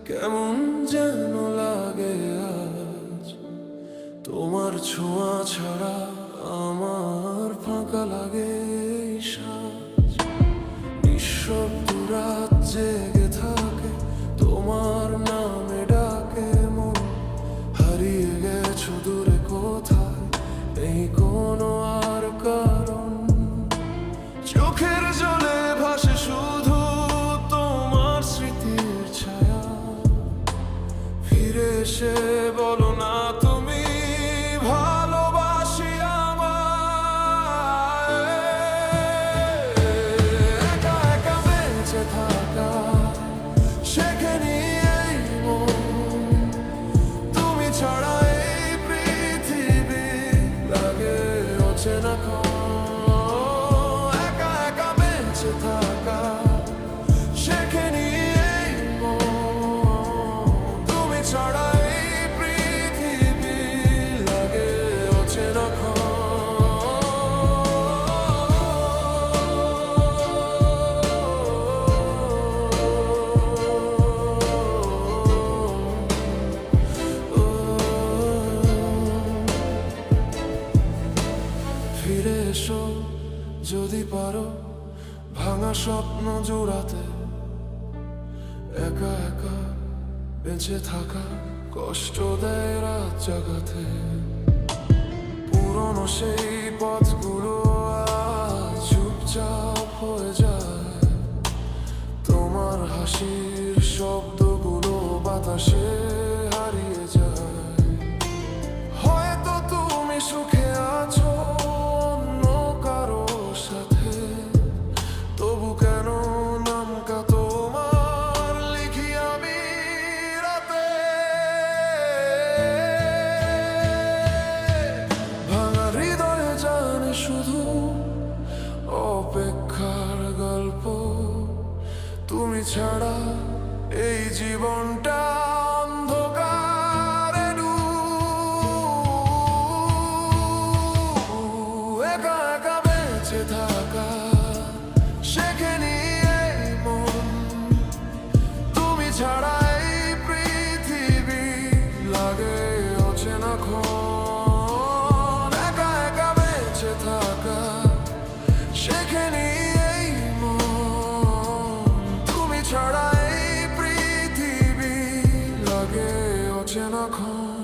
কেমন যেন লাগে আজ তোমার ছোঁয়া ছাড়া আমার ফাঁকা লাগে এই সাজ। নিঃশব্দ রাত জেগে থাকে তোমার নামে ডাকে মন, হারিয়ে গেছো দূরে কোথায় নেই কোনো আর কারণ। চোখের জলে ভাসে শুধু তোমার স্মৃতির ছায়া, ফিরে এসে বলো না তুমি ভালোবাসি আমায়। একা একা বেঁচে থাকা শেখে নিয়েই মন, তুমি ছাড়া এই পৃথিবী লাগে অচেনা ক্ষণ। একা একা বেঁচে থাকা শেখে নিয়েই মন, তুমি ছাড়া এই পৃথিবী লাগে অচেনা ক্ষণ। ফিরে এসো যদি পারো ভাঙা স্বপ্ন জোড়াতে, একা একা বেঁচে থাকা কষ্ট দেয় রাত জাগাতে। পুরনো সেই পথগুলো আজ চুপচাপ হয়ে যায়, তোমার হাসির শব্দগুলো বাতাসে হারিয়ে যায়। হয়তো তুমি সুখে আছো অন্য কারো সাথে, তবু কেন নামকা তোমার লিখি আমি রাতে। ভাঙা হৃদয়ে জানে শুধু অপেক্ষার গল্প, তুমি ছাড়া এই জীবনটা অন্ধকারে ডুব। একা একা বেঁচে থাকা শেখে নিয়েই মন, তুমি ছাড়া এই পৃথিবী লাগে অচেনা ক্ষণ। একা একা বেঁচে থাকা শেখে নিয়েই মন, তুমি ছাড়া এই পৃথিবী লাগে অচেনা ক্ষণ।